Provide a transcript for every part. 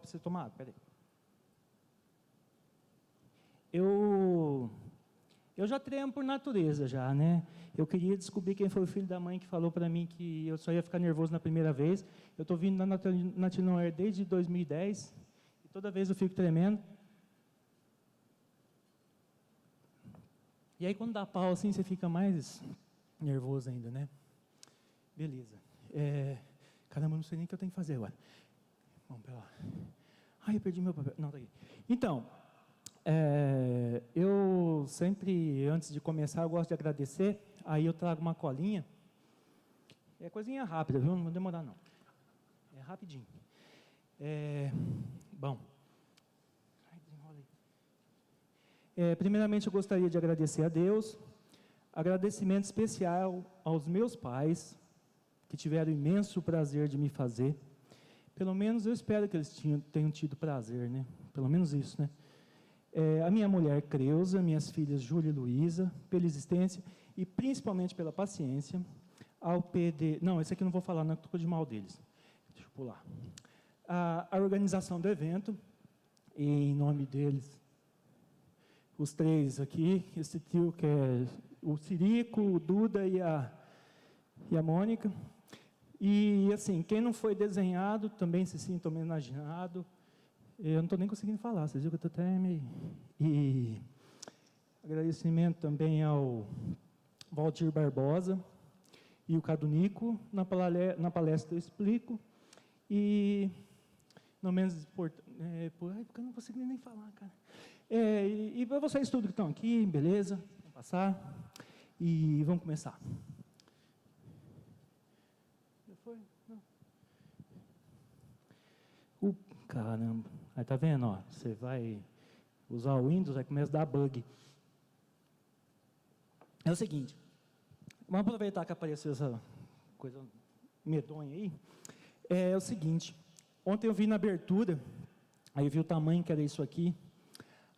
para você tomar água, peraí. Eu já treino por natureza, já, né? Eu queria descobrir quem foi o filho da mãe que falou para mim que eu só ia ficar nervoso na primeira vez. Eu estou vindo na Latino Air desde 2010, e toda vez eu fico tremendo. E aí, quando dá pau assim, você fica mais nervoso ainda, né? Beleza. Caramba, não sei nem o que eu tenho que fazer agora. Vamos para lá. Ai, eu perdi meu papel. Não, tá aqui. Então, eu sempre, antes de começar, eu gosto de agradecer. Aí eu trago uma colinha. É coisinha rápida, viu? Não vai demorar, não. É rapidinho. Bom. Ai, desenrola aí. Primeiramente, eu gostaria de agradecer a Deus. Agradecimento especial aos meus pais, que tiveram o imenso prazer de me fazer. Pelo menos eu espero que eles tenham tido prazer, né? Pelo menos isso, né? A minha mulher Creuza, minhas filhas Júlia e Luísa, pela existência e principalmente pela paciência. Ao PD... Não, esse aqui eu não vou falar, não, estou de mal deles. Deixa eu pular. A organização do evento, e em nome deles, os três aqui, esse trio que é o Cirico, o Duda e a Mônica. E, assim, quem não foi desenhado também se sinta homenageado. Eu não estou nem conseguindo falar, vocês viram que eu estou até meio... E agradecimento também ao Valdir Barbosa e o Cadu Nico. Na palestra eu explico. E, não menos importante... porque eu não consigo nem falar, cara. E para vocês tudo que estão aqui, beleza? Vamos passar. E vamos começar. Foi? Não. Caramba. Aí tá vendo, ó, você vai usar o Windows, aí começa a dar bug. É o seguinte, vamos aproveitar que apareceu essa coisa medonha aí. É o seguinte, ontem eu vi na abertura, aí eu vi o tamanho que era isso aqui,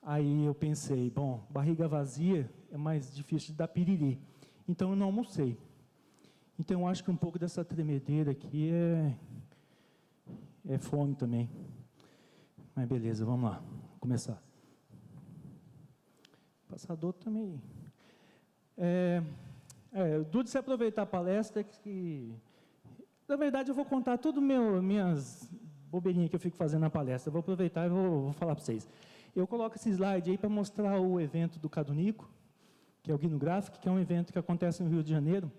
aí eu pensei, bom, barriga vazia é mais difícil de dar piriri, então eu não almocei. Então eu acho que um pouco dessa tremedeira aqui é fome também. Mas beleza, vamos lá. Vou começar. Passador também. Dude, se aproveitar a palestra, que na verdade eu vou contar tudo minhas bobeirinhas que eu fico fazendo na palestra. Eu vou aproveitar e vou falar para vocês. Eu coloco esse slide aí para mostrar o evento do Cadu Nico, que é o Guino Graphic, que é um evento que acontece no Rio de Janeiro.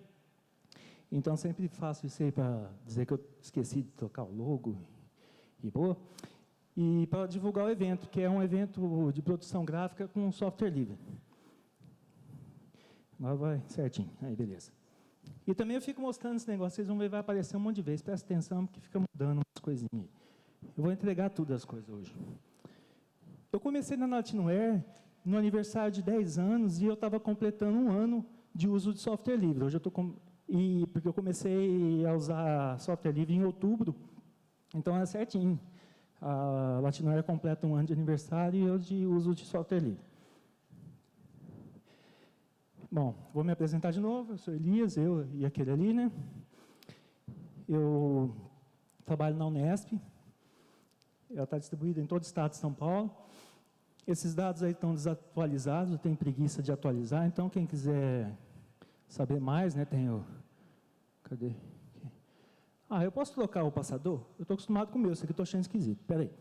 Então, sempre faço isso aí para dizer que eu esqueci de trocar o logo e boa. E para divulgar o evento, que é um evento de produção gráfica com software livre. Agora vai certinho. Aí, beleza. E também eu fico mostrando esse negócio, vocês vão ver, vai aparecer um monte de vezes. Presta atenção, porque fica mudando umas coisinhas aí. Eu vou entregar tudo as coisas hoje. Eu comecei na Latino Air no aniversário de 10 anos e eu estava completando 1 ano de uso de software livre. Hoje eu estou porque eu comecei a usar software livre em outubro, então é certinho. A Latino Air completa 1 ano de aniversário e eu de uso de software livre. Bom, vou me apresentar de novo. Eu sou Elias, eu e aquele ali, né? Eu trabalho na Unesp. Ela está distribuída em todo o estado de São Paulo. Esses dados aí estão desatualizados, eu tenho preguiça de atualizar, então quem quiser saber mais, né, tem o... Cadê? Eu posso trocar o passador? Eu estou acostumado com o meu, esse aqui eu estou achando esquisito. Espera aí.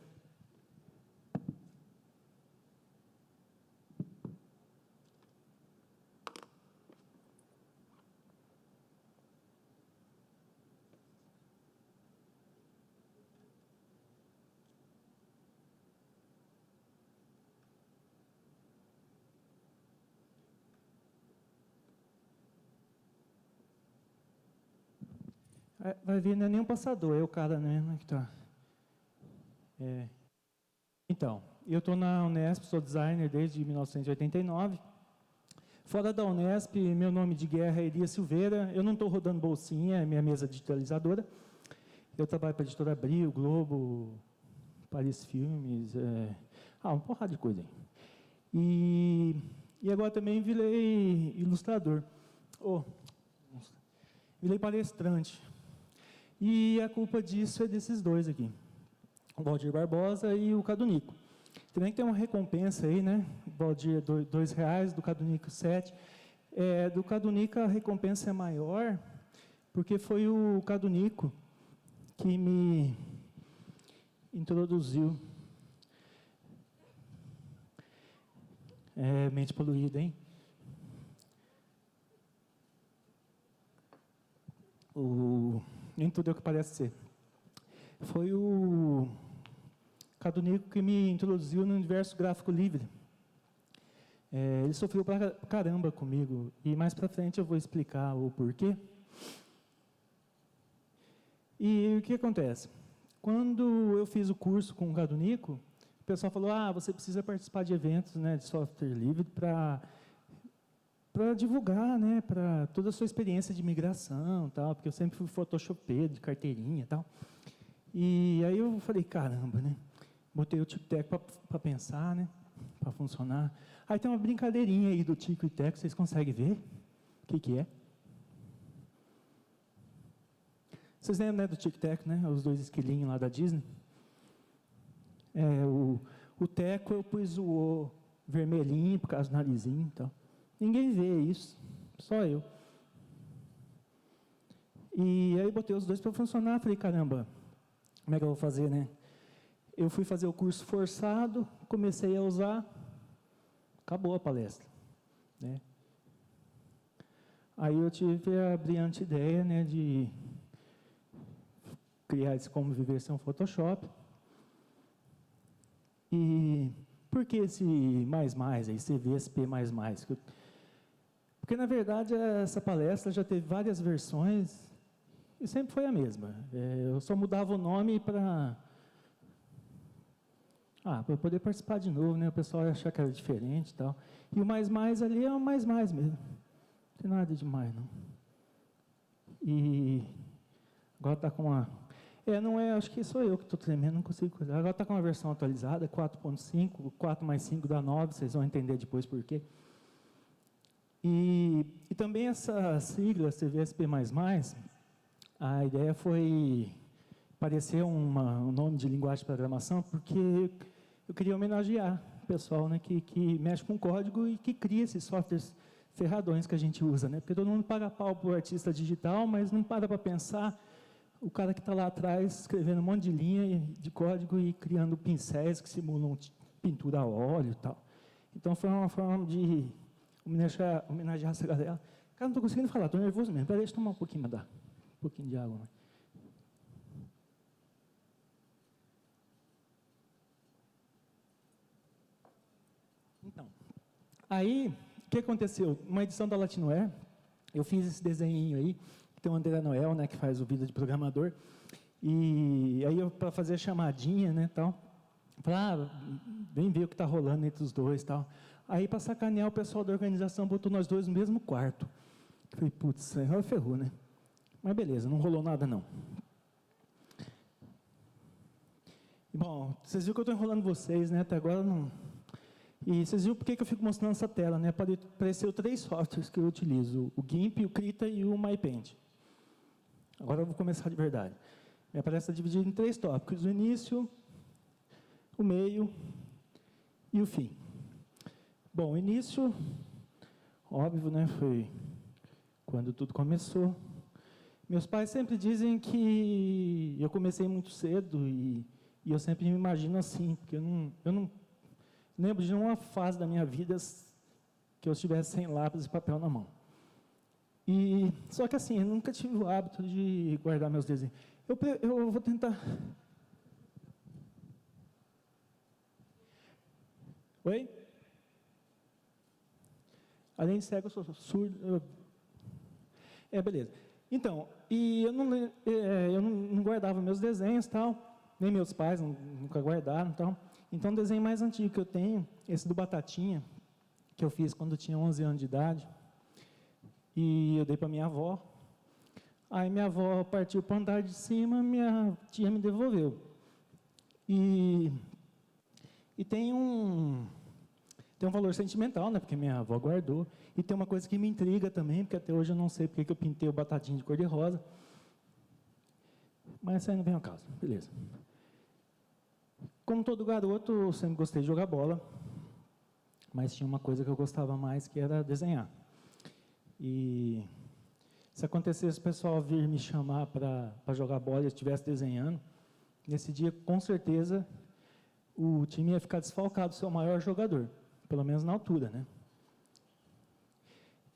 Vai ver, não é nem um passador, é o cara mesmo que está. Então, eu estou na Unesp, sou designer desde 1989. Fora da Unesp, meu nome de guerra é Elias Silveira. Eu não estou rodando bolsinha, é minha mesa digitalizadora. Eu trabalho para a editora Abril, Globo, Paris Filmes, uma porrada de coisa aí. E agora também virei ilustrador. Virei palestrante. E a culpa disso é desses dois aqui. o Valdir Barbosa e o Cadunico. Também tem uma recompensa aí, né? O Valdir R$2, do Cadunico 7. Do Cadunico a recompensa é maior, porque foi o Cadunico que me introduziu. Mente poluída, hein? Nem tudo é o que parece ser. Foi o Cadunico que me introduziu no universo gráfico livre. Ele sofreu pra caramba comigo, e mais para frente eu vou explicar o porquê. E o que acontece? Quando eu fiz o curso com o Cadunico, o pessoal falou, você precisa participar de eventos, né, de software livre para divulgar, né, para toda a sua experiência de migração, tal, porque eu sempre fui photoshopeiro, de carteirinha e tal. E aí eu falei, caramba, né? Botei o Tico e Teco para pensar, né? Para funcionar. Aí tem uma brincadeirinha aí do Tico e Teco, vocês conseguem ver? O que é? Vocês lembram, né, do Tico e Teco, né? Os dois esquilinhos lá da Disney? O Teco eu pus o vermelhinho por causa do narizinho e tal. Ninguém vê isso, só eu. E aí botei os dois para funcionar, falei, caramba, como é que eu vou fazer, né? Eu fui fazer o curso forçado, comecei a usar, acabou a palestra, né? Aí eu tive a brilhante ideia, né, de criar esse Como Viver Sem um Photoshop. E por que esse mais, aí, CVSP++? Porque, na verdade, essa palestra já teve várias versões e sempre foi a mesma. Eu só mudava o nome para eu poder participar de novo, né? O pessoal ia achar que era diferente e tal. E o mais ali é o mais mesmo. Não tem nada demais, não. E agora está com uma... não é, acho que sou eu que estou tremendo, não consigo cuidar. Agora está com uma versão atualizada, 4.5, 4 mais 5 dá 9, vocês vão entender depois por quê. E também essa sigla, CVSP++, a ideia foi parecer um nome de linguagem de programação, porque eu queria homenagear o pessoal, né, que mexe com código e que cria esses softwares ferradões que a gente usa, né? Porque todo mundo paga pau para o artista digital, mas não para pensar o cara que está lá atrás escrevendo um monte de linha de código e criando pincéis que simulam pintura a óleo e tal. Então foi uma forma de homenagear essa galera. Cara, não estou conseguindo falar, estou nervoso mesmo. Peraí, deixa eu tomar um pouquinho de água. Né? Então, aí, o que aconteceu? Uma edição da Latinware, eu fiz esse desenho aí, tem o André Noel, né, que faz o Vida de Programador, e aí para fazer a chamadinha, né, tal, falei, vem ver o que está rolando entre os dois, tal. Aí, para sacanear, o pessoal da organização botou nós dois no mesmo quarto. Falei, putz, agora ferrou, né? Mas beleza, não rolou nada, não. Bom, vocês viram que eu estou enrolando vocês, né? Até agora não... E vocês viram por que eu fico mostrando essa tela, né? Apareceu 3 softwares que eu utilizo, o GIMP, o Krita e o MyPaint. Agora eu vou começar de verdade. Minha palestra é dividida em 3 tópicos, o início, o meio e o fim. Bom, o início, óbvio, né? Foi quando tudo começou. Meus pais sempre dizem que eu comecei muito cedo e eu sempre me imagino assim, porque eu não lembro de nenhuma fase da minha vida que eu estivesse sem lápis e papel na mão. Só que assim, eu nunca tive o hábito de guardar meus desenhos. Eu vou tentar... Oi? Além de cego, eu sou surdo. Beleza. Então, eu não guardava meus desenhos, tal, nem meus pais nunca guardaram, tal. Então, o desenho mais antigo que eu tenho, esse do Batatinha, que eu fiz quando eu tinha 11 anos de idade, e eu dei para minha avó. Aí minha avó partiu para o andar de cima, minha tia me devolveu. E tem um valor sentimental, né, porque minha avó guardou. E tem uma coisa que me intriga também, porque até hoje eu não sei porque eu pintei o Batatinha de cor-de-rosa. Mas isso aí não vem ao caso, beleza. Como todo garoto, eu sempre gostei de jogar bola, mas tinha uma coisa que eu gostava mais, que era desenhar. E se acontecesse o pessoal vir me chamar para jogar bola e eu estivesse desenhando, nesse dia, com certeza, o time ia ficar desfalcado do seu maior jogador, pelo menos na altura, né?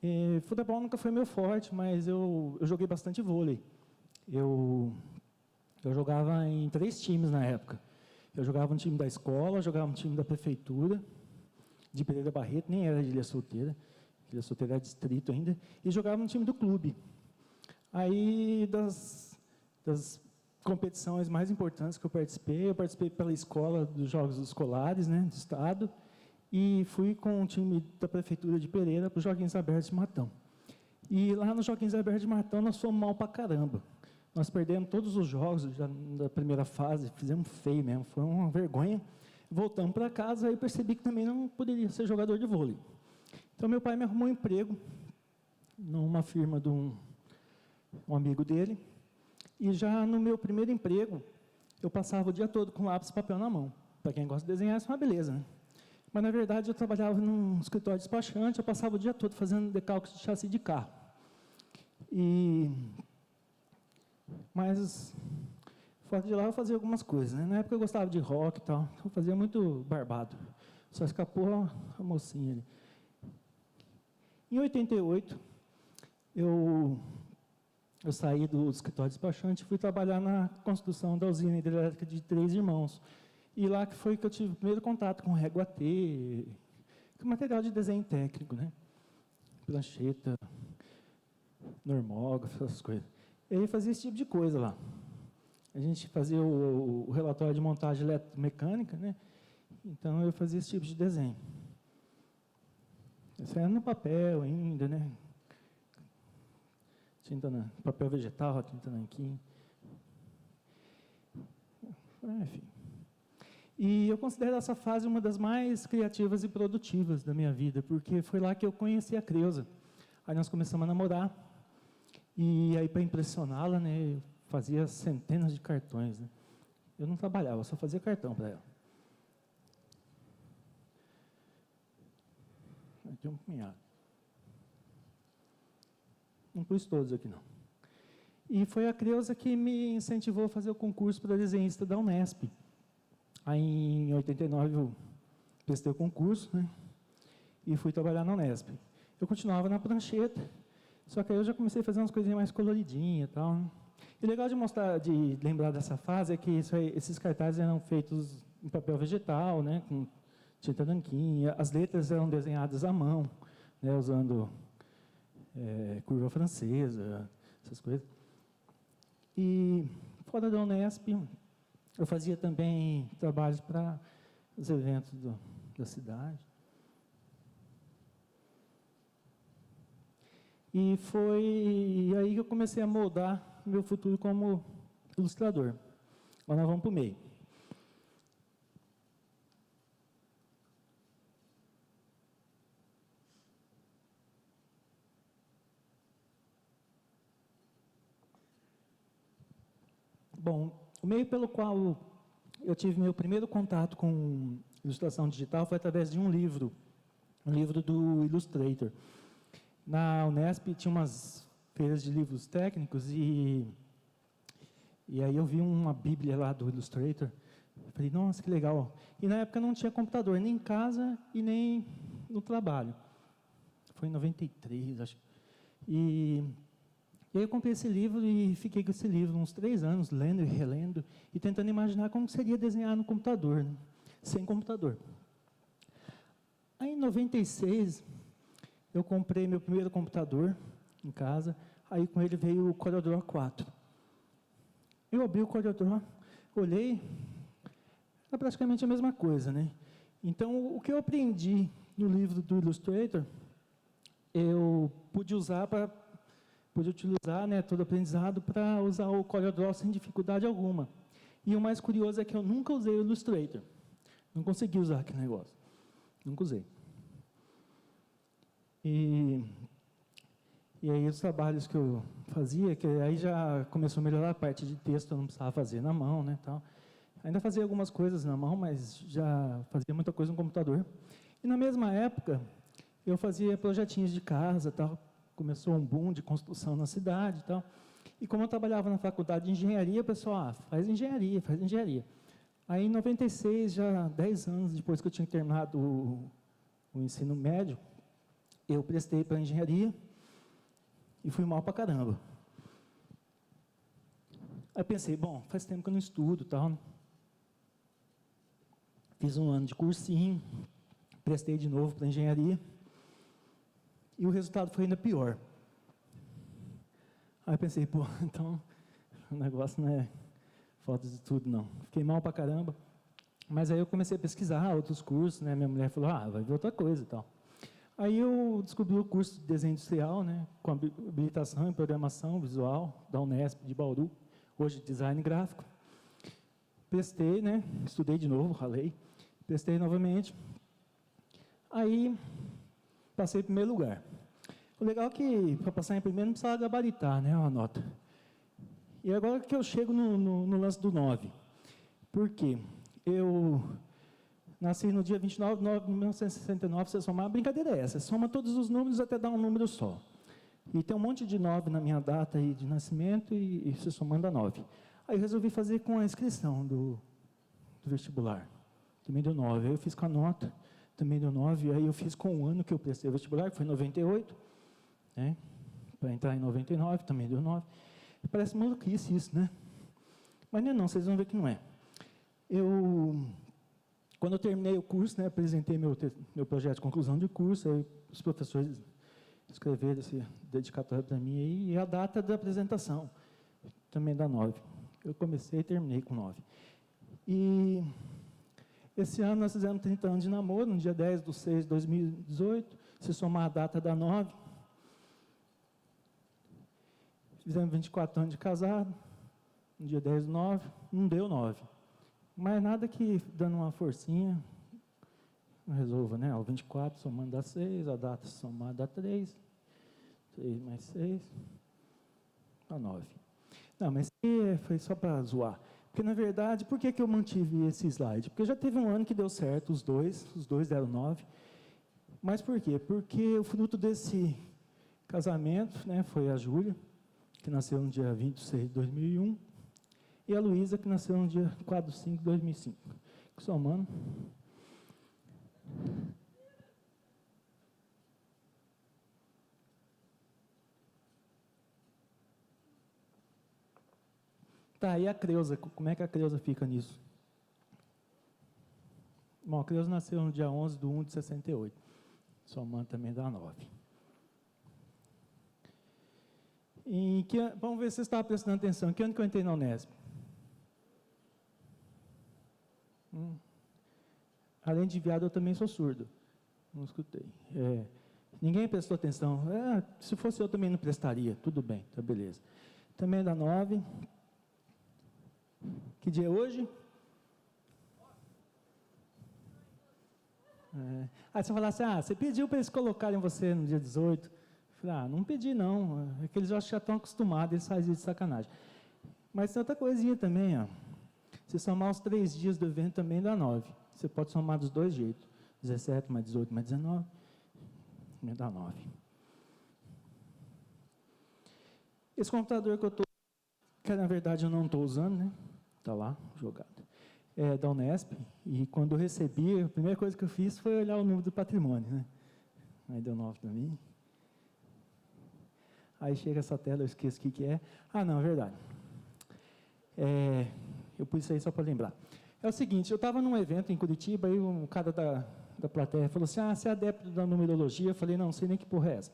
E futebol nunca foi meu forte, mas eu joguei bastante vôlei. Eu jogava em 3 times na época. Eu jogava no time da escola, jogava no time da prefeitura, de Pereira Barreto, nem era de Ilha Solteira era distrito ainda, e jogava no time do clube. Aí, das competições mais importantes que eu participei pela escola dos Jogos Escolares, né, do estado, e fui com o time da prefeitura de Pereira para os Joguinhos Abertos de Matão. E lá nos Joguinhos Abertos de Matão nós fomos mal pra caramba. Nós perdemos todos os jogos já da primeira fase, fizemos feio mesmo, foi uma vergonha. Voltamos para casa e percebi que também não poderia ser jogador de vôlei. Então meu pai me arrumou um emprego numa firma de um amigo dele, e já no meu primeiro emprego, eu passava o dia todo com lápis e papel na mão. Para quem gosta de desenhar, isso é uma beleza, né? Mas, na verdade, eu trabalhava num escritório despachante, eu passava o dia todo fazendo decalque de chassi de carro. Mas, fora de lá, eu fazia algumas coisas, né? Na época eu gostava de rock e tal, eu fazia muito barbado. Só escapou a mocinha ali. Em 88, eu saí do escritório despachante e fui trabalhar na construção da usina hidrelétrica de Três Irmãos. E lá que foi que eu tive o primeiro contato com régua T, com material de desenho técnico, né? Plancheta, normógrafo, essas coisas. E aí fazia esse tipo de coisa lá. A gente fazia o relatório de montagem eletromecânica, né? Então eu fazia esse tipo de desenho. Isso era no papel ainda, né? Papel vegetal, tinta nanquim. Enfim. E eu considero essa fase uma das mais criativas e produtivas da minha vida, porque foi lá que eu conheci a Creuza. Aí nós começamos a namorar, e aí para impressioná-la, né, eu fazia centenas de cartões. Né? Eu não trabalhava, eu só fazia cartão para ela. Aqui um punhado. Não pus todos aqui, não. E foi a Creuza que me incentivou a fazer o concurso para desenhista da Unesp. Aí, em 89, eu prestei o concurso, né? E fui trabalhar na Unesp. Eu continuava na prancheta, só que aí eu já comecei a fazer umas coisinhas mais coloridinhas e tal. Né? E o legal de lembrar dessa fase é que esses cartazes eram feitos em papel vegetal, né? Com tinta nanquim. As letras eram desenhadas à mão, né? Usando curva francesa, essas coisas. E fora da Unesp, eu fazia também trabalhos para os eventos da cidade. E foi aí que eu comecei a moldar meu futuro como ilustrador. Agora nós vamos para o meio. Bom, o meio pelo qual eu tive meu primeiro contato com ilustração digital foi através de um livro do Illustrator. Na Unesp tinha umas feiras de livros técnicos e aí eu vi uma bíblia lá do Illustrator. Falei, nossa, que legal. E na época não tinha computador, nem em casa e nem no trabalho. Foi em 93, acho. E aí eu comprei esse livro e fiquei com esse livro uns 3 anos, lendo e relendo, e tentando imaginar como seria desenhar no computador, né? Sem computador. Aí, em 96, eu comprei meu primeiro computador em casa, aí com ele veio o CorelDRAW 4. Eu abri o CorelDRAW, olhei, era praticamente a mesma coisa, né? Então, o que eu aprendi no livro do Illustrator, eu pude utilizar, né, todo o aprendizado para usar o CorelDRAW sem dificuldade alguma. E o mais curioso é que eu nunca usei o Illustrator. Não consegui usar aquele negócio. Nunca usei. E aí os trabalhos que eu fazia, que aí já começou a melhorar a parte de texto, eu não precisava fazer na mão, né, tal. Ainda fazia algumas coisas na mão, mas já fazia muita coisa no computador. E na mesma época, eu fazia projetinhos de casa, tal. Começou um boom de construção na cidade e tal. E como eu trabalhava na faculdade de engenharia, o pessoal, faz engenharia, faz engenharia. Aí, em 96, já 10 anos depois que eu tinha terminado o ensino médio, eu prestei para engenharia e fui mal para caramba. Aí pensei, bom, faz tempo que eu não estudo, tal, né? Fiz um ano de cursinho, prestei de novo para engenharia e o resultado foi ainda pior. Aí pensei, pô, então o negócio não é falta de tudo, não. Fiquei mal pra caramba. Mas aí eu comecei a pesquisar outros cursos, né? Minha mulher falou, vai ver outra coisa e tal. Aí eu descobri o curso de desenho industrial, né? Com habilitação em programação visual, da Unesp de Bauru, hoje design gráfico. Prestei, né? Estudei de novo, ralei. Prestei novamente. Aí, passei em primeiro lugar. O legal é que, para passar em primeiro, não precisava gabaritar, né? Uma nota. E agora que eu chego no lance do 9. Por quê? Eu nasci no dia 29 de nove de 1969, você somar, a brincadeira é essa, soma todos os números até dar um número só. E tem um monte de 9 na minha data aí de nascimento e você somando dá 9. Aí eu resolvi fazer com a inscrição do vestibular. Também deu 9. Aí eu fiz com a nota, também deu 9. Aí eu fiz com o ano que eu prestei o vestibular, que foi 98, né? Para entrar em 99, também deu 9. Parece maluquice isso, né? Mas não, vocês vão ver que não é. Quando eu terminei o curso, né, apresentei meu projeto de conclusão de curso, aí os professores escreveram esse dedicatório para mim, aí, e a data da apresentação também dá 9. Eu comecei e terminei com 9. E esse ano nós fizemos 30 anos de namoro, no dia 10/6/2018, se somar a data dá 9. Fizemos 24 anos de casado, no dia 10/9, não deu 9. Mas nada que, dando uma forcinha, não resolva, né? O 24 somando dá 6, a data somada dá 3, 3 mais 6, dá 9. Não, mas foi só para zoar. Porque, na verdade, por que eu mantive esse slide? Porque já teve um ano que deu certo, os dois deram 9. Mas por quê? Porque o fruto desse casamento, né, foi a Júlia, que nasceu no dia 26/2001, e a Luísa, que nasceu no dia 4/5/2005. Somando. Tá, e a Creuza? Como é que a Creuza fica nisso? Bom, a Creuza nasceu no dia 11/1/68. Somando também dá 9. Vamos ver se você estava prestando atenção. Que ano que eu entrei na Unesp? Além de viado, eu também sou surdo. Não escutei. Ninguém prestou atenção. Se fosse eu, também não prestaria. Tudo bem, tá beleza. Também dá 9. Que dia é hoje? Aí você fala assim, você pediu para eles colocarem você no dia 18. Eu falei, não pedi não. É que eles já estão acostumados, eles fazem isso de sacanagem. Mas tem outra coisinha também, ó. Se somar os 3 dias do evento também dá 9. Você pode somar dos dois jeitos. 17 mais 18 mais 19, também dá 9. Esse computador que eu estou, que na verdade eu não estou usando, né? Está lá, jogado. É da Unesp, e quando eu recebi, a primeira coisa que eu fiz foi olhar o número do patrimônio, né? Aí deu 9 para mim. Aí chega essa tela, eu esqueço o que é. Não, é verdade. Eu pus isso aí só para lembrar. É o seguinte, eu estava num evento em Curitiba, aí um cara da plateia falou assim, você é adepto da numerologia? Eu falei, não sei nem que porra é essa.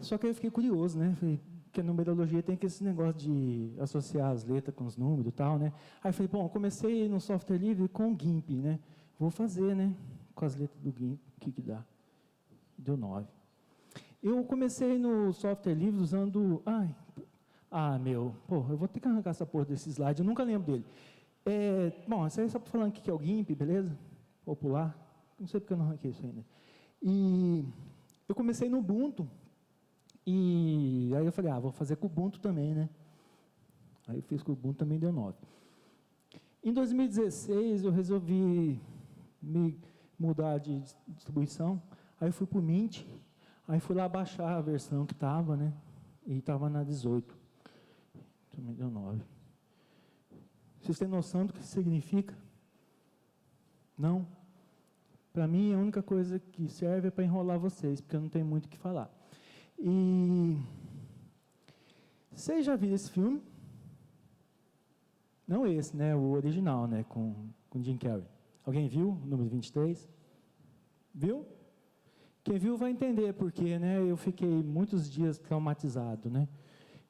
Só que aí eu fiquei curioso, né? Falei, porque a numerologia tem esse negócio de associar as letras com os números e tal, né? Aí eu falei, bom, eu comecei no software livre com o GIMP, né? Vou fazer, né? Com as letras do GIMP, o que dá? Deu 9. Eu comecei no software livre usando... eu vou ter que arrancar essa porra desse slide, eu nunca lembro dele. Bom, isso aí é só para falar o que é o GIMP, beleza? Popular. Não sei porque eu não arranquei isso ainda. E eu comecei no Ubuntu, e aí eu falei, vou fazer com o Ubuntu também, né? Aí eu fiz com o Ubuntu, também deu 9. Em 2016, eu resolvi me mudar de distribuição, aí eu fui para o Mint, aí fui lá baixar a versão que estava, né? E estava na 18. Também deu 9. Vocês têm noção do que isso significa? Não? Para mim, a única coisa que serve é para enrolar vocês, porque eu não tenho muito o que falar. E vocês já viram esse filme? Não esse, né? O original, né? Com Jim Carrey. Alguém viu? Número 23? Viu? Quem viu vai entender porque, né? Eu fiquei muitos dias traumatizado, né?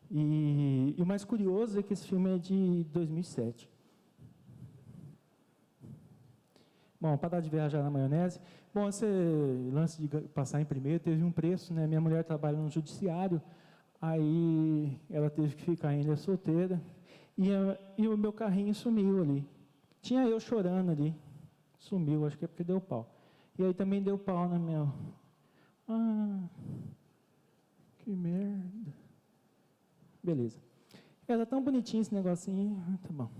E o mais curioso é que esse filme é de 2007. Bom, parar de viajar na maionese. Bom, esse lance de passar em primeiro teve um preço, né? Minha mulher trabalha no judiciário, aí ela teve que ficar ainda solteira. E o meu carrinho sumiu ali. Tinha eu chorando ali. Sumiu, acho que é porque deu pau. E aí também deu pau na minha... Ah, que merda. Beleza. Era tão bonitinho esse negocinho. Tá bom.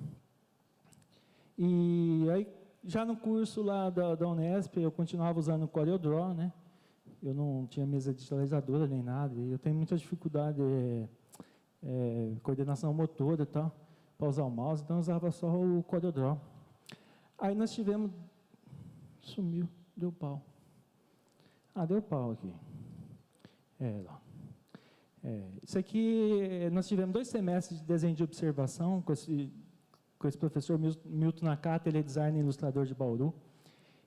E aí, já no curso lá da Unesp, eu continuava usando o CorelDRAW, né? Eu não tinha mesa digitalizadora nem nada. E eu tenho muita dificuldade, coordenação motora e tal, para usar o mouse, então eu usava só o CorelDRAW. Aí nós tivemos... Sumiu, deu pau. Ah, deu pau aqui. Isso aqui, nós tivemos 2 semestres de desenho de observação com esse professor Milton Nakata, ele é designer e ilustrador de Bauru.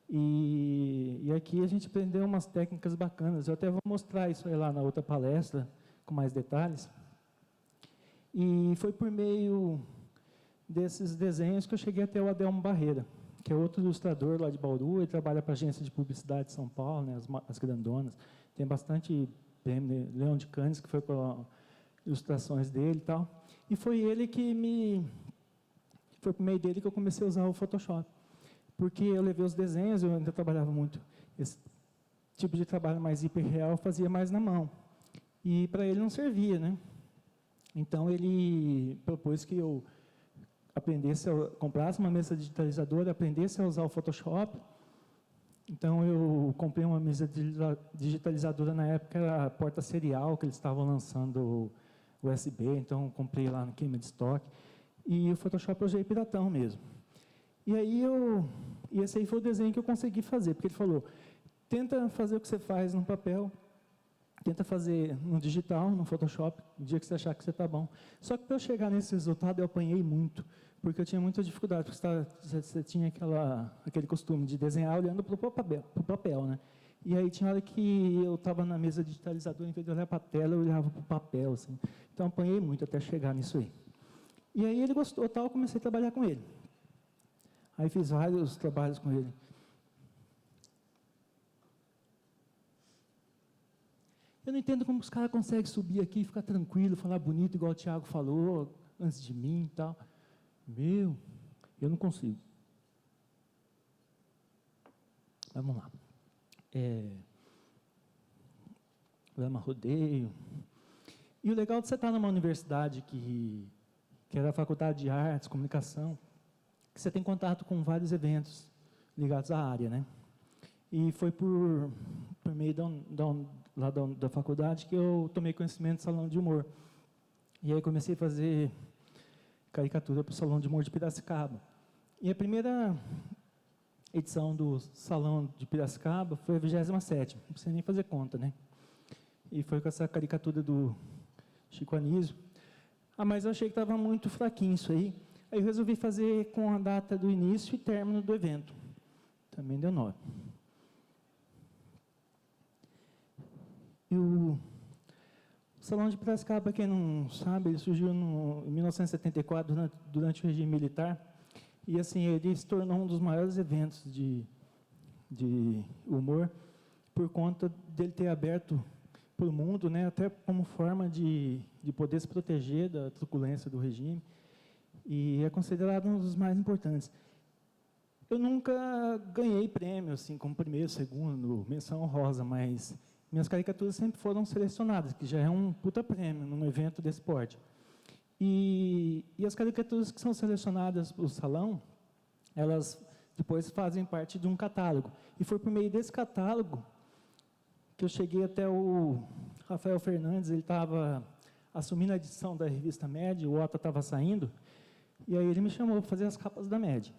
E aqui a gente aprendeu umas técnicas bacanas. Eu até vou mostrar isso aí lá na outra palestra, com mais detalhes. E foi por meio desses desenhos que eu cheguei até o Adelmo Barreira, que é outro ilustrador lá de Bauru. Ele trabalha para a agência de publicidade de São Paulo, né, as grandonas. Tem bastante prêmio, Leão de Cannes, que foi com ilustrações dele e tal. E foi ele que foi por meio dele que eu comecei a usar o Photoshop. Porque eu levei os desenhos, eu ainda trabalhava muito. Esse tipo de trabalho mais hiperreal eu fazia mais na mão. E para ele não servia, né? Então ele propôs que eu comprasse uma mesa digitalizadora, aprendesse a usar o Photoshop. Então eu comprei uma mesa digitalizadora na época, era a porta serial, que eles estavam lançando USB, então eu comprei lá no queima de estoque. E o Photoshop eu usei piratão mesmo. E aí esse aí foi o desenho que eu consegui fazer, porque ele falou, tenta fazer o que você faz no papel, tenta fazer no digital, no Photoshop, no dia que você achar que você está bom. Só que para eu chegar nesse resultado, eu apanhei muito, porque eu tinha muita dificuldade, porque você tinha aquele costume de desenhar olhando para o papel, né? E aí tinha hora que eu estava na mesa digitalizadora, em vez de olhar para a tela, eu olhava para o papel, assim. Então, apanhei muito até chegar nisso aí. E aí ele gostou, tal, comecei a trabalhar com ele. Aí fiz vários trabalhos com ele. Eu não entendo como os caras conseguem subir aqui e ficar tranquilo, falar bonito, igual o Thiago falou, antes de mim e tal. Eu não consigo. Vamos lá. Lama Rodeio. E o legal de você estar numa universidade que era a Faculdade de Artes, Comunicação, que você tem contato com vários eventos ligados à área, né? E foi por meio da faculdade que eu tomei conhecimento do Salão de Humor. E aí comecei a fazer caricatura para o Salão de Humor de Piracicaba. E a primeira edição do Salão de Piracicaba foi a 27ª, não precisa nem fazer conta, né? E foi com essa caricatura do Chico Anísio. Mas eu achei que estava muito fraquinho isso aí. Aí eu resolvi fazer com a data do início e término do evento. Também deu 9. E o Salão de Piracicaba, para quem não sabe, ele surgiu em 1974, durante o regime militar. E assim, ele se tornou um dos maiores eventos de humor, por conta dele ter aberto para o mundo, né, até como forma de poder se proteger da truculência do regime. E é considerado um dos mais importantes. Eu nunca ganhei prêmio, assim, como primeiro, segundo, menção honrosa, mas minhas caricaturas sempre foram selecionadas, que já é um puta prêmio num evento desse porte. E as caricaturas que são selecionadas para o salão, elas depois fazem parte de um catálogo. E foi por meio desse catálogo que eu cheguei até o Rafael Fernandes. Ele estava assumindo a edição da revista Med, o Otto estava saindo, e aí ele me chamou para fazer as capas da Med.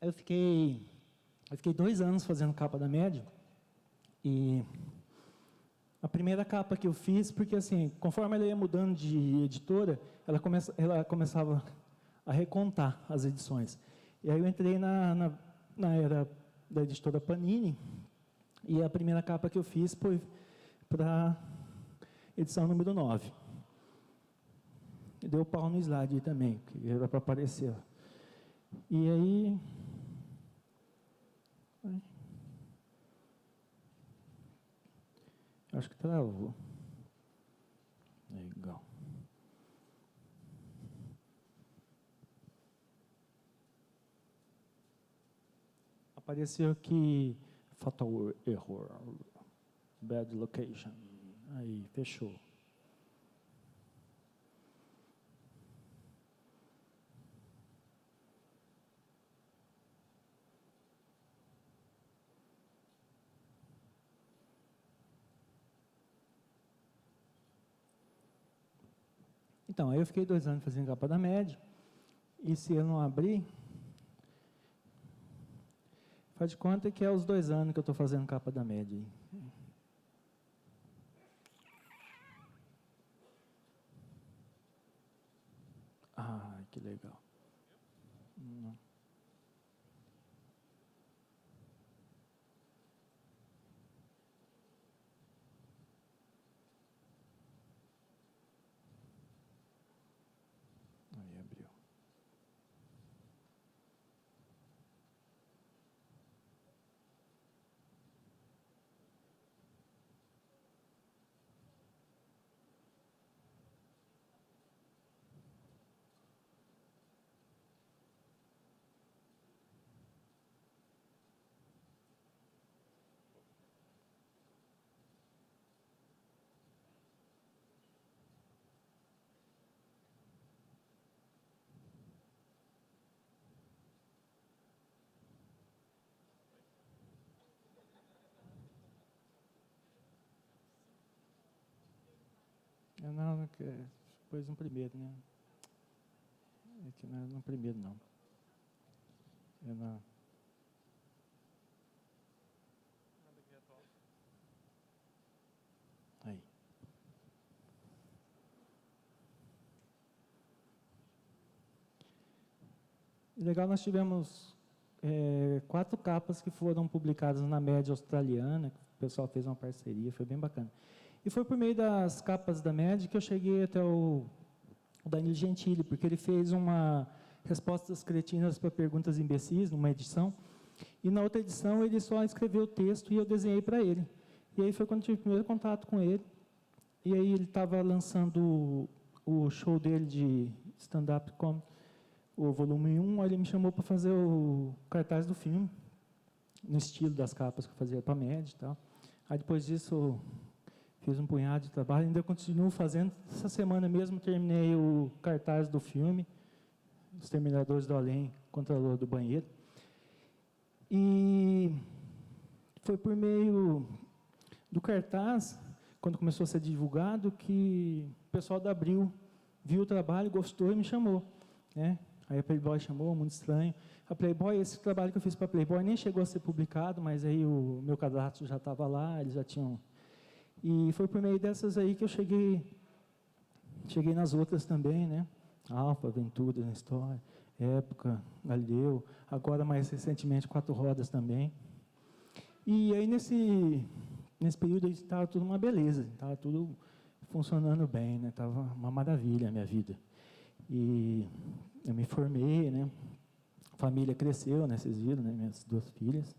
Eu fiquei 2 anos fazendo capa da Med, e a primeira capa que eu fiz, porque assim, conforme ela ia mudando de editora, ela começava a recontar as edições. E aí eu entrei na era da editora Panini, e a primeira capa que eu fiz foi para a edição número 9. E deu pau no slide aí também, que era para aparecer. E aí... acho que travou. Legal. Apareceu aqui, fatal error, bad location. Aí, fechou. Então, aí eu fiquei 2 anos fazendo capa da Med, e se eu não abrir, faz de conta que é os 2 anos que eu estou fazendo capa da Med. Ah, que legal. Não. Aí abriu. Não, depois no primeiro, né? É que não é no primeiro, não. É na... Aí. E legal, nós tivemos 4 capas que foram publicadas na Média Australiana, que o pessoal fez uma parceria, foi bem bacana. E foi por meio das capas da Média que eu cheguei até o Danilo Gentili, porque ele fez uma respostas cretinas para perguntas imbecis, numa edição, e na outra edição ele só escreveu o texto e eu desenhei para ele. E aí foi quando eu tive o primeiro contato com ele, e aí ele estava lançando o show dele de stand-up comedy, o volume 1, aí ele me chamou para fazer o cartaz do filme, no estilo das capas que eu fazia para a Med e tal. Aí depois disso, fiz um punhado de trabalho, ainda continuo fazendo. Essa semana mesmo terminei o cartaz do filme, Os Terminadores do Além, Contra-Lua do Banheiro. E foi por meio do cartaz, quando começou a ser divulgado, que o pessoal da Abril viu o trabalho, gostou e me chamou, né? Aí a Playboy chamou, Mundo Estranho. A Playboy, esse trabalho que eu fiz para a Playboy nem chegou a ser publicado, mas aí o meu cadastro já estava lá, eles já tinham... E foi por meio dessas aí que eu cheguei nas outras também, né? Alfa, Aventura na História, Época, Galileu, agora mais recentemente 4 Rodas também. E aí nesse período aí estava tudo uma beleza, estava tudo funcionando bem, né? Estava uma maravilha a minha vida. E eu me formei, né? A família cresceu, né? Vocês viram, né? Minhas 2 filhas.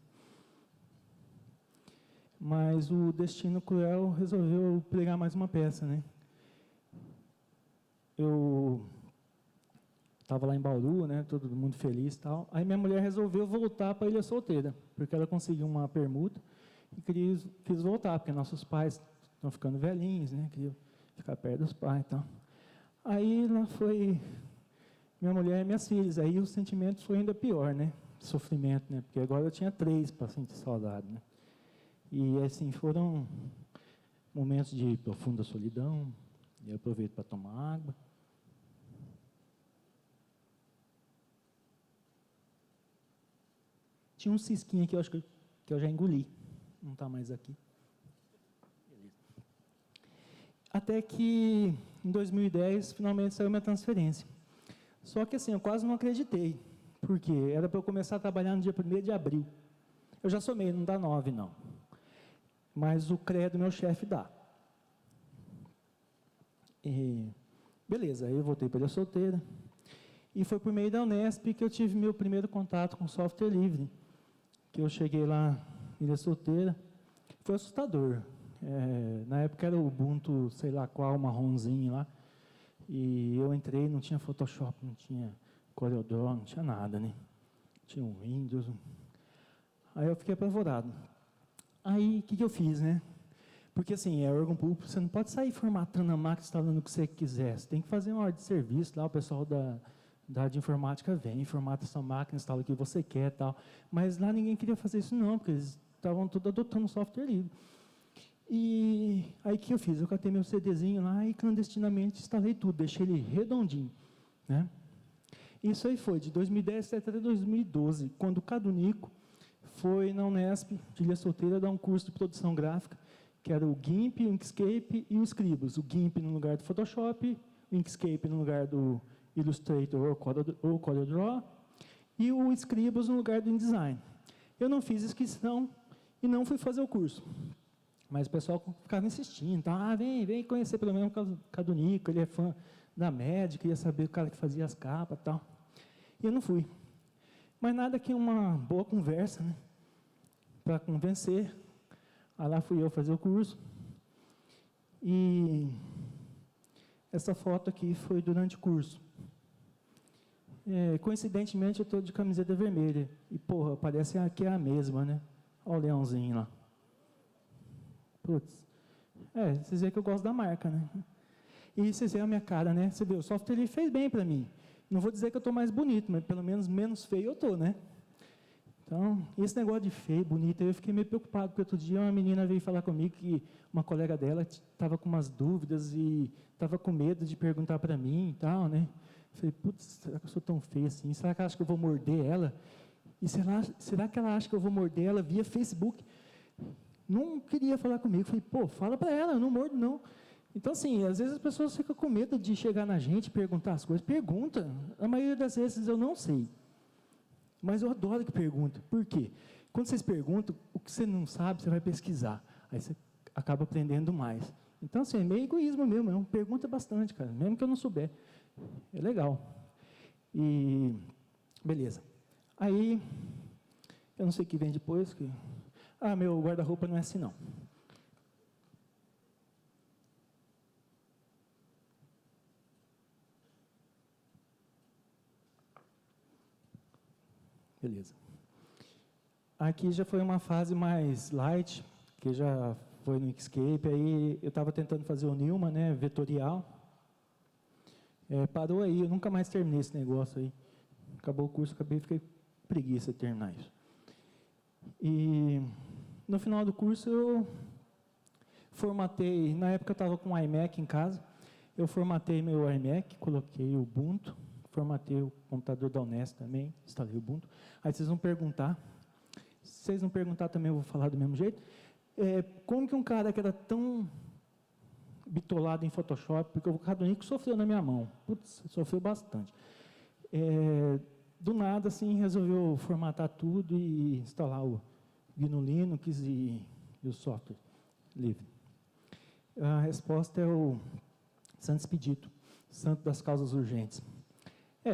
Mas o destino cruel resolveu pregar mais uma peça, né? Eu estava lá em Bauru, né? Todo mundo feliz e tal. Aí minha mulher resolveu voltar para a Ilha Solteira, porque ela conseguiu uma permuta e quis voltar, porque nossos pais estão ficando velhinhos, né? Queria ficar perto dos pais e tal. Aí lá foi minha mulher e minhas filhas. Aí o sentimento foi ainda pior, né? Sofrimento, né? Porque agora eu tinha 3 para sentir saudade, né? E assim, foram momentos de profunda solidão. Eu aproveito para tomar água. Tinha um cisquinho aqui, eu acho que eu já engoli. Não está mais aqui. Beleza. Até que, em 2010, finalmente saiu minha transferência. Só que assim, eu quase não acreditei. Por quê? Era para eu começar a trabalhar no dia 1º de abril. Eu já somei, não dá 9, não. Mas o CREA do meu chefe dá. E, beleza, aí eu voltei para Ilha Solteira. E foi por meio da Unesp que eu tive meu primeiro contato com software livre. Que eu cheguei lá em Ilha Solteira. Foi assustador. Na época era o Ubuntu, sei lá qual, marronzinho lá. E eu entrei, não tinha Photoshop, não tinha CorelDRAW, não tinha nada, né? Tinha um Windows. Aí eu fiquei apavorado. Aí, o que eu fiz, né? Porque, assim, é órgão público, você não pode sair formatando a máquina, instalando o que você quiser. Você tem que fazer uma ordem de serviço, lá o pessoal da área de informática vem, formata sua máquina, instala o que você quer e tal. Mas lá ninguém queria fazer isso não, porque eles estavam tudo adotando software livre. E aí, o que eu fiz? Eu catei meu CDzinho lá e, clandestinamente, instalei tudo, deixei ele redondinho, né? Isso aí foi de 2010 até 2012, quando o Cadunico foi na Unesp de Ilha Solteira dar um curso de produção gráfica, que era o GIMP, o Inkscape e o Scribus. O GIMP no lugar do Photoshop, o Inkscape no lugar do Illustrator ou CorelDRAW, e o Scribus no lugar do InDesign. Eu não fiz inscrição e não fui fazer o curso. Mas o pessoal ficava insistindo, tá? Vem conhecer pelo menos o Cadunico, ele é fã da MED, queria saber o cara que fazia as capas e tal. E eu não fui. Mas nada que uma boa conversa, né? Para convencer. Aí lá fui eu fazer o curso. E essa foto aqui foi durante o curso. Coincidentemente, eu estou de camiseta vermelha. E, porra, parece que é a mesma, né? Olha o leãozinho lá. Putz. Vocês veem que eu gosto da marca, né? E vocês veem a minha cara, né? Você vê, o software ele fez bem para mim. Não vou dizer que eu estou mais bonito, mas pelo menos menos feio eu estou, né? Então, esse negócio de feio, bonito, eu fiquei meio preocupado, porque outro dia uma menina veio falar comigo que uma colega dela estava com umas dúvidas e estava com medo de perguntar para mim e tal, né? Eu falei, putz, será que eu sou tão feio assim? Será que ela acha que eu vou morder ela? E será que ela acha que eu vou morder ela via Facebook? Não queria falar comigo. Falei, pô, fala para ela, eu não mordo não. Então, assim, às vezes as pessoas ficam com medo de chegar na gente e perguntar as coisas. Pergunta. A maioria das vezes eu não sei. Mas eu adoro que pergunta. Por quê? Quando vocês perguntam, o que você não sabe, você vai pesquisar. Aí você acaba aprendendo mais. Então, assim, é meio egoísmo mesmo. Pergunta bastante, cara. Mesmo que eu não souber. É legal. E, beleza. Aí, eu não sei o que vem depois. Meu guarda-roupa não é assim, não. Beleza. Aqui já foi uma fase mais light, que já foi no Inkscape, aí eu estava tentando fazer o Newman, né, vetorial. Parou aí, eu nunca mais terminei esse negócio aí. Acabou o curso, fiquei com preguiça de terminar isso. E no final do curso eu formatei, na época eu estava com um iMac em casa, eu formatei meu iMac, coloquei o Ubuntu, formatei o computador da Unesp também, instalei o Ubuntu. Aí vocês vão perguntar, se vocês não perguntar também eu vou falar do mesmo jeito, como que um cara que era tão bitolado em Photoshop, porque o Cadunico sofreu na minha mão, putz, sofreu bastante. Do nada, assim, resolveu formatar tudo e instalar o GNU Linux e o software livre. A resposta é o Santo Expedito, Santo das Causas Urgentes.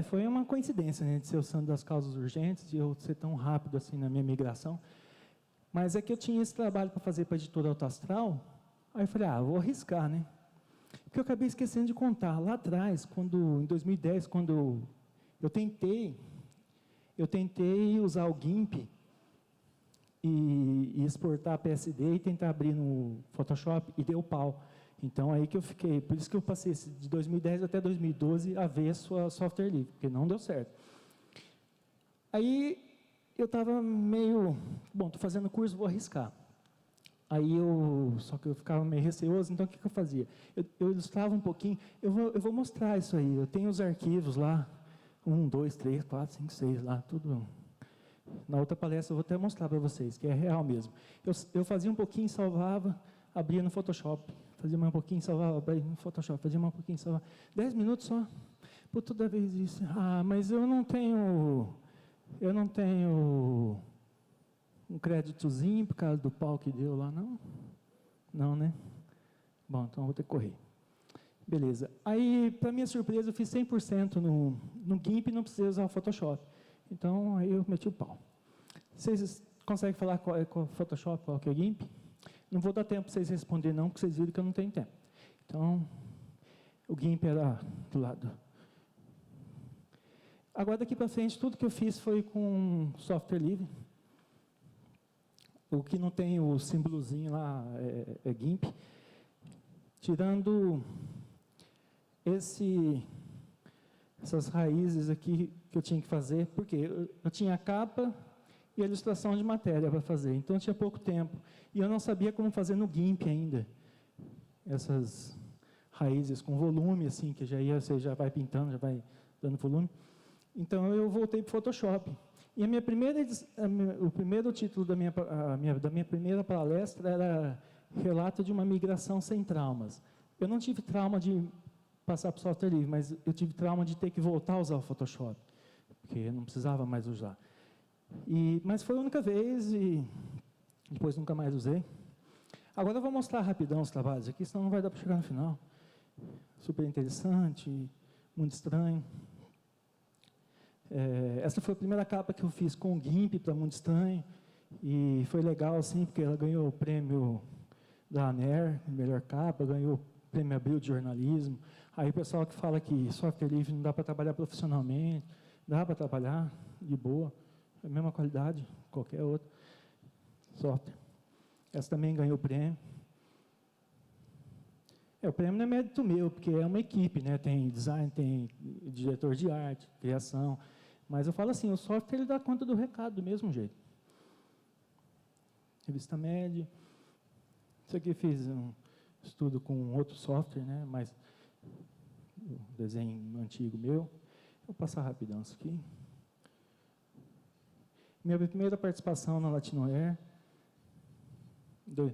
Foi uma coincidência, né, de ser o Santo das Causas Urgentes, de eu ser tão rápido assim na minha migração. Mas é que eu tinha esse trabalho para fazer para a editora Autoastral, aí eu falei, vou arriscar, né? Porque eu acabei esquecendo de contar. Lá atrás, em 2010, quando eu tentei usar o GIMP e exportar a PSD e tentar abrir no Photoshop, e deu pau. Então, aí que eu fiquei, por isso que eu passei de 2010 até 2012 avesso a software livre, porque não deu certo. Aí, eu estava meio, bom, estou fazendo curso, vou arriscar. Aí, só que eu ficava meio receoso, então o que eu fazia? Eu ilustrava um pouquinho, eu vou mostrar isso aí, eu tenho os arquivos lá, 1, 2, 3, 4, 5, 6, lá, tudo. Na outra palestra eu vou até mostrar para vocês, que é real mesmo. Eu fazia um pouquinho, salvava, abria no Photoshop. Fazia mais um pouquinho, salvava, abria no Photoshop. Fazia mais um pouquinho, salvava. 10 minutos só. Por toda vez isso. Ah, mas eu não tenho um créditozinho por causa do pau que deu lá, não? Não, né? Bom, então eu vou ter que correr. Beleza. Aí, para minha surpresa, eu fiz 100% no GIMP e não precisei usar o Photoshop. Então, aí eu meti o pau. Vocês conseguem falar qual é o Photoshop, qual que é o GIMP? Não vou dar tempo para vocês responderem não, porque vocês viram que eu não tenho tempo. Então, o GIMP era do lado. Agora, daqui para frente, tudo que eu fiz foi com software livre. O que não tem o símbolozinho lá é GIMP. Tirando essas raízes aqui que eu tinha que fazer, porque eu tinha a capa e a ilustração de matéria para fazer, então eu tinha pouco tempo. E eu não sabia como fazer no GIMP ainda. Essas raízes com volume, assim, que você já vai pintando, já vai dando volume. Então eu voltei para o Photoshop. E o primeiro título da minha primeira palestra era Relato de uma migração sem traumas. Eu não tive trauma de passar para o software livre, mas eu tive trauma de ter que voltar a usar o Photoshop, porque eu não precisava mais usar. Mas foi a única vez e depois nunca mais usei. Agora eu vou mostrar rapidão os trabalhos aqui, senão não vai dar para chegar no final. Super interessante, muito estranho. Essa foi a primeira capa que eu fiz com o GIMP para Muito Estranho, e foi legal, assim, porque ela ganhou o prêmio da ANER, melhor capa, ganhou o prêmio Abril de jornalismo. Aí o pessoal que fala que software livre não dá para trabalhar profissionalmente, dá para trabalhar de boa, é a mesma qualidade, qualquer outro software. Essa também ganhou o prêmio. O prêmio não é mérito meu, porque é uma equipe, né? Tem design, tem diretor de arte, criação. Mas eu falo assim, o software ele dá conta do recado do mesmo jeito. Revista média. Isso aqui eu fiz um estudo com outro software, né? Mas um desenho antigo meu. Vou passar rapidão isso aqui. Minha primeira participação na Latinoair, em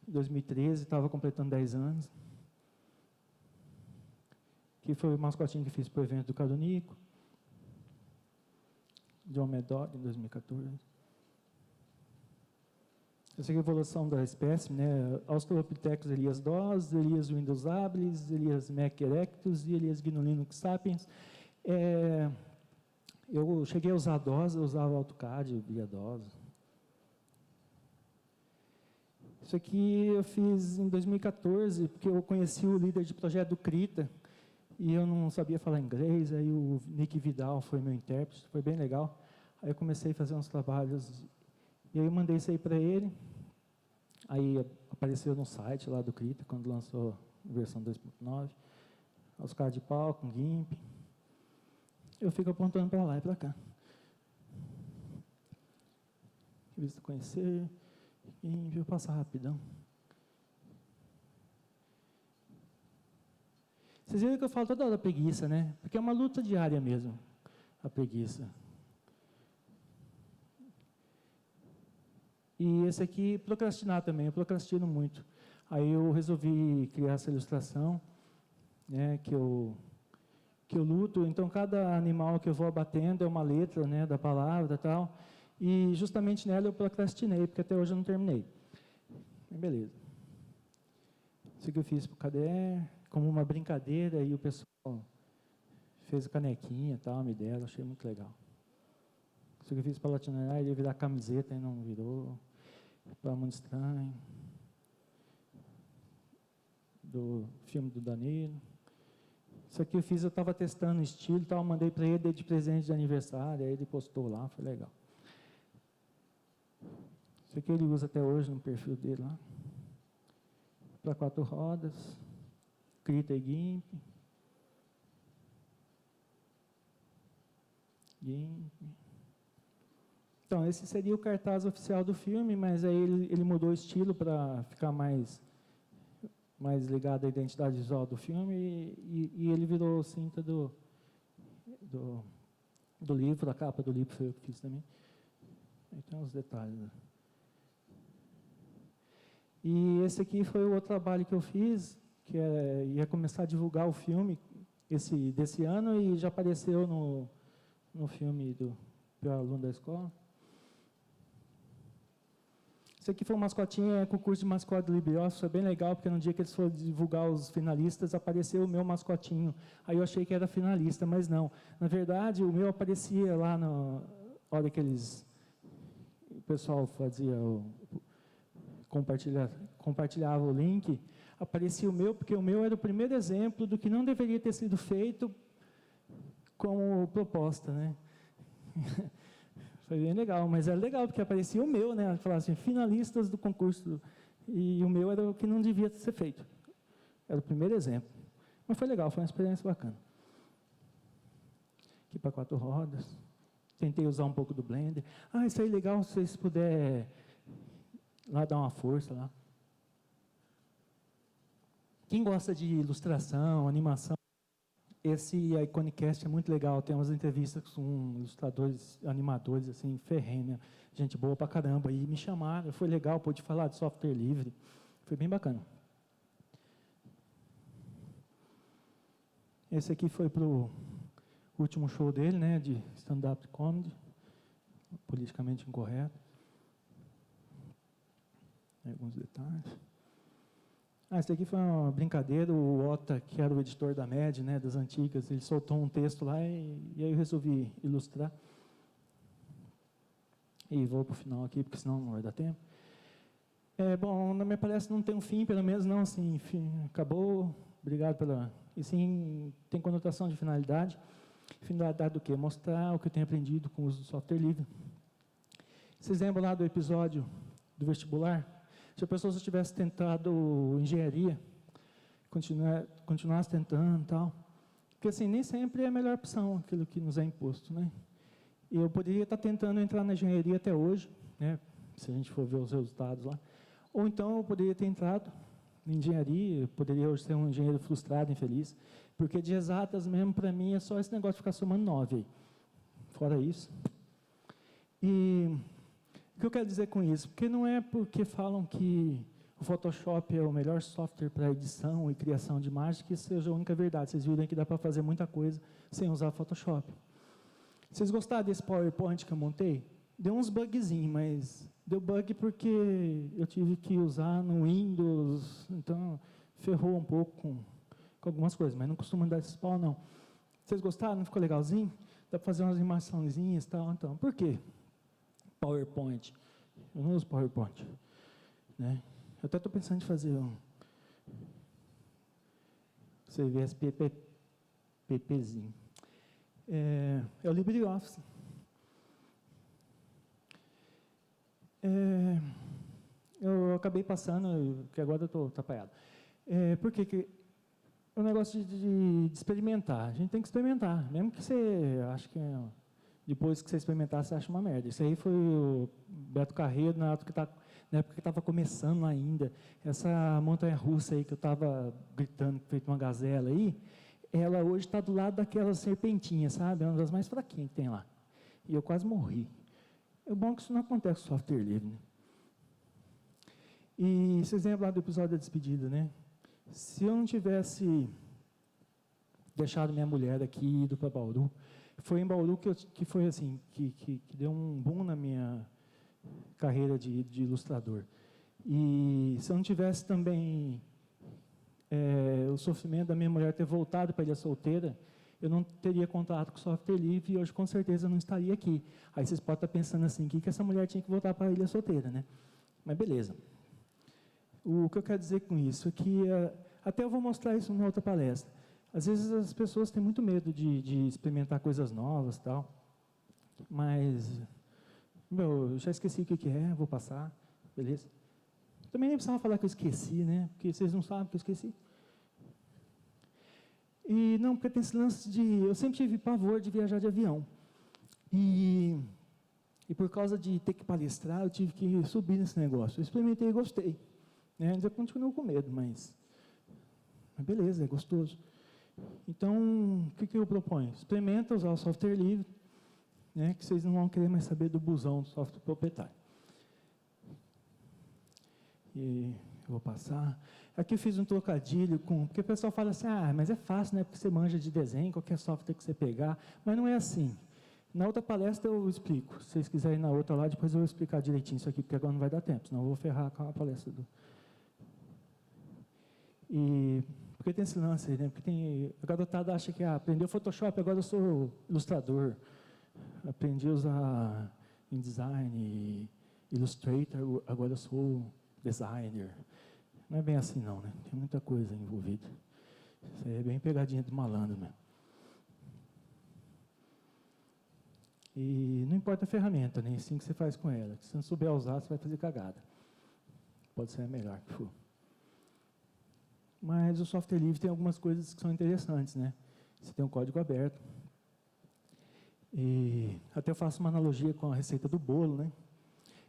2013, estava completando 10 anos. Que foi o mascotinho que fiz para o evento do Cadonico. John Medog, em 2014. Essa aqui é a evolução da espécie, né? Australopithecus Elias Dawes, Elias Windows habilis, Elias Mac erectus e Elias Gnulinux sapiens. Eu cheguei a usar DOS, eu usava AutoCAD, via DOS. Isso aqui eu fiz em 2014, porque eu conheci o líder de projeto do Krita, e eu não sabia falar inglês, aí o Nick Vidal foi meu intérprete, foi bem legal. Aí eu comecei a fazer uns trabalhos, e aí eu mandei isso aí para ele, aí apareceu no site lá do Krita, quando lançou a versão 2.9, os caras de pau, com GIMP. Eu fico apontando para lá e para cá. Revista Conhecer, GIMP, vou passar rapidão. Vocês viram que eu falo toda hora da preguiça, né? Porque é uma luta diária mesmo, a preguiça. E esse aqui, procrastinar também, eu procrastino muito. Aí eu resolvi criar essa ilustração, né, que eu luto. Então, cada animal que eu vou abatendo é uma letra, né, da palavra e tal. E justamente nela eu procrastinei, porque até hoje eu não terminei. Mas beleza. Isso que eu fiz para o caderno, como uma brincadeira, e o pessoal fez a canequinha e tal, me deram, achei muito legal. Isso que eu fiz para a Latinoair, ia virar camiseta e não virou. Para Muito Estranho. Do filme do Danilo. Isso aqui eu fiz, eu estava testando o estilo e tal, mandei para ele, dei de presente de aniversário, aí ele postou lá, foi legal. Isso aqui ele usa até hoje no perfil dele lá. Para 4 rodas. Krita e GIMP. Então, esse seria o cartaz oficial do filme, mas aí ele mudou o estilo para ficar mais ligado à identidade visual do filme e ele virou cinta do livro, a capa do livro foi eu que fiz também. Aí tem os detalhes. E esse aqui foi o outro trabalho que eu fiz, que ia começar a divulgar o filme desse ano e já apareceu no filme do pior aluno da escola. Isso aqui foi um mascotinho, concurso de mascote do LibreOffice, foi bem legal, porque no dia que eles foram divulgar os finalistas, apareceu o meu mascotinho. Aí eu achei que era finalista, mas não. Na verdade, o meu aparecia lá na hora que o pessoal fazia compartilhava o link, aparecia o meu, porque o meu era o primeiro exemplo do que não deveria ter sido feito como proposta, né? Foi bem legal, mas era legal, porque aparecia o meu, né? Falava assim, finalistas do concurso, e o meu era o que não devia ser feito. Era o primeiro exemplo. Mas foi legal, foi uma experiência bacana. Aqui para 4 rodas. Tentei usar um pouco do Blender. Isso aí é legal, se vocês puderem lá dar uma força lá. Quem gosta de ilustração, animação, esse Iconicast é muito legal, tem umas entrevistas com ilustradores, animadores, assim, ferrenha, gente boa pra caramba, e me chamaram, foi legal, pude falar de software livre, foi bem bacana. Esse aqui foi pro último show dele, né, de stand-up comedy, politicamente incorreto. Alguns detalhes. Esse aqui foi uma brincadeira, o Ota, que era o editor da MED, né, das antigas, ele soltou um texto lá e aí eu resolvi ilustrar. E vou para o final aqui, porque senão não vai dar tempo. Bom, na minha palestra não tem um fim, pelo menos não, assim, acabou, obrigado pela... E sim, tem conotação de finalidade. Finalidade do quê? Mostrar o que eu tenho aprendido com o uso do software livre. Vocês lembram lá do episódio do vestibular? Se a pessoa tivesse tentado engenharia, continuasse tentando e tal, porque assim, nem sempre é a melhor opção aquilo que nos é imposto, né? Eu poderia estar tentando entrar na engenharia até hoje, né? Se a gente for ver os resultados lá, ou então eu poderia ter entrado em engenharia, eu poderia hoje ser um engenheiro frustrado, infeliz, porque de exatas mesmo, para mim, é só esse negócio de ficar somando 9 aí. Fora isso. E o que eu quero dizer com isso? Porque não é porque falam que o Photoshop é o melhor software para edição e criação de imagem que isso seja a única verdade. Vocês viram que dá para fazer muita coisa sem usar Photoshop. Vocês gostaram desse PowerPoint que eu montei? Deu uns bugzinhos, mas deu bug porque eu tive que usar no Windows, então ferrou um pouco com algumas coisas, mas não costuma dar esses pau, não. Vocês gostaram? Não ficou legalzinho? Dá para fazer umas animaçãozinhas e tal, então. Por quê? PowerPoint. Eu não uso PowerPoint. Né? Eu até estou pensando em fazer um CVSPPzinho. É o LibreOffice. Eu acabei passando, que agora eu estou atrapalhado. Por que o negócio de experimentar? A gente tem que experimentar, mesmo que você ache que depois que você experimentar, você acha uma merda. Isso aí foi o Beto Carreiro, na época que estava começando ainda. Essa montanha-russa aí que eu estava gritando, feito uma gazela aí, ela hoje está do lado daquela serpentinha, sabe? É uma das mais fraquinhas que tem lá. E eu quase morri. É bom que isso não acontece com software livre, né? E vocês lembram lá do episódio da despedida, né? Se eu não tivesse deixado minha mulher aqui e ido para Bauru, foi em Bauru que foi assim, que deu um boom na minha carreira de ilustrador. E se eu não tivesse também o sofrimento da minha mulher ter voltado para a Ilha Solteira, eu não teria contato com o software livre e hoje com certeza não estaria aqui. Aí vocês podem estar pensando assim, que essa mulher tinha que voltar para a Ilha Solteira, né? Mas beleza. O que eu quero dizer com isso é que, até eu vou mostrar isso numa outra palestra, às vezes as pessoas têm muito medo de experimentar coisas novas e tal, mas, eu já esqueci o que é, vou passar, beleza? Também nem precisava falar que eu esqueci, né? Porque vocês não sabem que eu esqueci. E não, porque tem esse lance de... Eu sempre tive pavor de viajar de avião. E por causa de ter que palestrar, eu tive que subir nesse negócio. Eu experimentei e gostei. Né? Ainda continuo com medo, mas beleza, é gostoso. Então, o que eu proponho? Experimenta usar o software livre, né, que vocês não vão querer mais saber do busão do software proprietário. E eu vou passar. Aqui eu fiz um trocadilho com... Porque o pessoal fala assim, mas é fácil, né, porque você manja de desenho, qualquer software que você pegar. Mas não é assim. Na outra palestra eu explico. Se vocês quiserem ir na outra lá, depois eu vou explicar direitinho isso aqui, porque agora não vai dar tempo, senão eu vou ferrar com a palestra do... E... Porque tem esse lance aí, né? Porque a garotada acha que aprendeu Photoshop, agora eu sou ilustrador. Aprendi a usar InDesign, Illustrator, agora eu sou designer. Não é bem assim não, né? Tem muita coisa envolvida. Isso aí é bem pegadinha do malandro mesmo. E não importa a ferramenta, nem assim que você faz com ela. Se você não souber usar, você vai fazer cagada. Pode ser a melhor que for. Mas o software livre tem algumas coisas que são interessantes, né? Você tem um código aberto. E até eu faço uma analogia com a receita do bolo, né?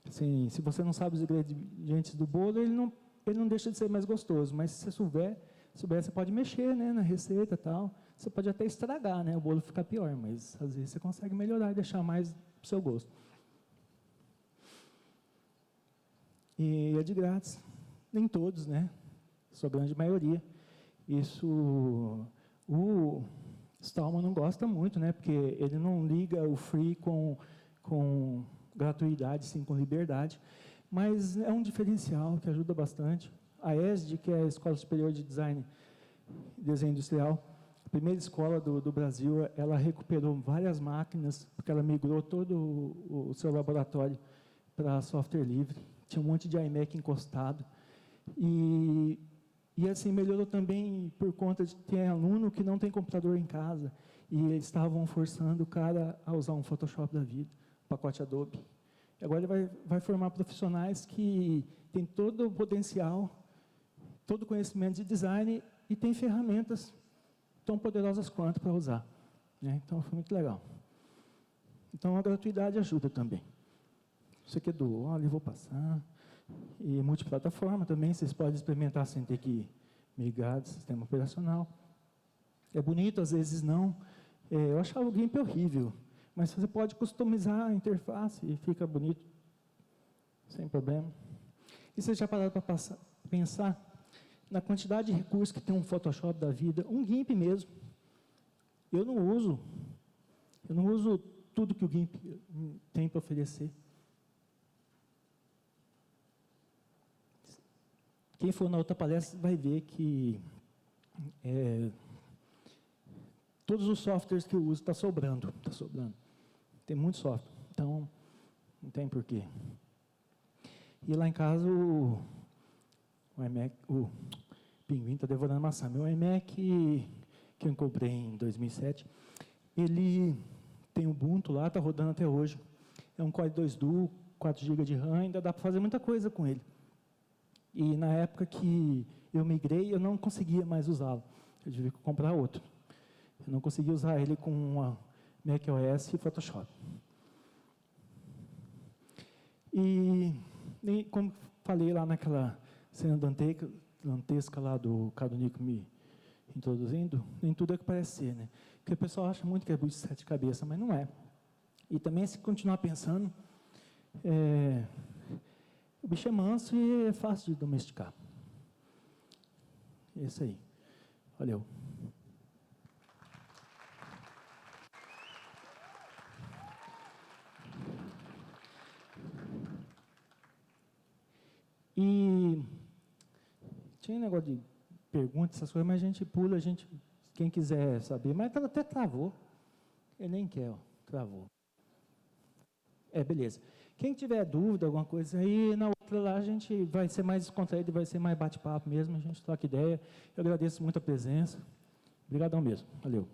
Assim, se você não sabe os ingredientes do bolo, ele não deixa de ser mais gostoso. Mas se você souber, você pode mexer, né, na receita e tal. Você pode até estragar, né? O bolo ficar pior, mas às vezes você consegue melhorar e deixar mais pro seu gosto. E é de grátis. Nem todos, né? Sua grande maioria. Isso o Stallman não gosta muito, né? Porque ele não liga o free com gratuidade, sim, com liberdade. Mas é um diferencial que ajuda bastante. A ESD, que é a Escola Superior de Design e Desenho Industrial, a primeira escola do Brasil, ela recuperou várias máquinas, porque ela migrou todo o seu laboratório para software livre. Tinha um monte de iMac encostado. E assim, melhorou também por conta de ter aluno que não tem computador em casa e eles estavam forçando o cara a usar um Photoshop da vida, pacote Adobe. E agora ele vai formar profissionais que têm todo o potencial, todo o conhecimento de design e tem ferramentas tão poderosas quanto para usar. Né? Então, foi muito legal. Então, a gratuidade ajuda também. Isso aqui é do óleo, vou passar. E multiplataforma também, vocês podem experimentar sem ter que migrar do sistema operacional. É bonito, às vezes não. Eu achava o GIMP horrível, mas você pode customizar a interface e fica bonito, sem problema. E vocês já pararam para pensar na quantidade de recursos que tem um Photoshop da vida, um GIMP mesmo. Eu não uso tudo que o GIMP tem para oferecer. Quem for na outra palestra vai ver que todos os softwares que eu uso está sobrando. Tem muito software, então não tem porquê. E lá em casa o iMac, o Pinguim está devorando maçã. Meu iMac, que eu comprei em 2007, ele tem Ubuntu lá, está rodando até hoje. É um Core 2 Duo, 4 GB de RAM, ainda dá para fazer muita coisa com ele. E na época que eu migrei, eu não conseguia mais usá-lo. Eu tive que comprar outro. Eu não conseguia usar ele com uma macOS e Photoshop. E como falei lá naquela cena dantesca lá do Cadonico me introduzindo, nem tudo é que parece ser, né? Porque o pessoal acha muito que é bicho de sete cabeças, mas não é. E também, se continuar pensando, o bicho é manso e é fácil de domesticar. É isso aí. Valeu. E tinha um negócio de perguntas, essas coisas, mas a gente pula, quem quiser saber, mas até travou. Ele nem quer, ó, travou. Beleza. Quem tiver dúvida, alguma coisa aí, na outra lá a gente vai ser mais descontraído, vai ser mais bate-papo mesmo, a gente troca ideia. Eu agradeço muito a presença. Obrigadão mesmo. Valeu.